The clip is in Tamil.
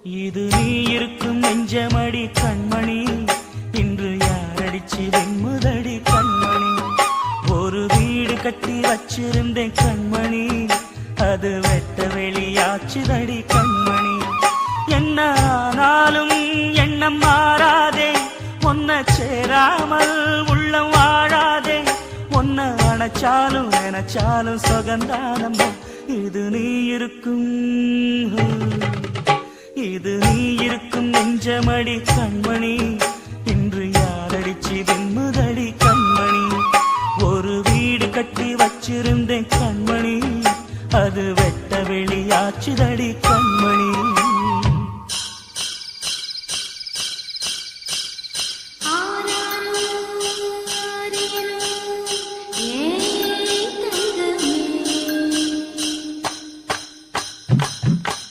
இது நீ இருக்கும் நெஞ்சமடி கண்மணி, இன்று யாரடிச்சு வெண்முதடி கண்மணி. ஒரு வீடு கட்டி வச்சிருந்தேன் கண்மணி, அது வெட்ட வெளியாச்சுதடி கண்மணி. என்ன ஆனாலும் எண்ணம் மாறாதே, ஒன்ன சேராமல் உள்ளம் வாழாதே. ஒன்ன அணைச்சாலும் நினைச்சாலும் சுகந்தானம்மா. இது நீ இருக்கும், இது நீ இருக்கும் நெஞ்சமடி கண்மணி, இன்று யாரடிச்சு வெண்முதடி கண்மணி. ஒரு வீடு கட்டி வச்சிருந்தேன் கண்மணி, அது வெட்ட வெளியாச்சுதடி கண்மணி.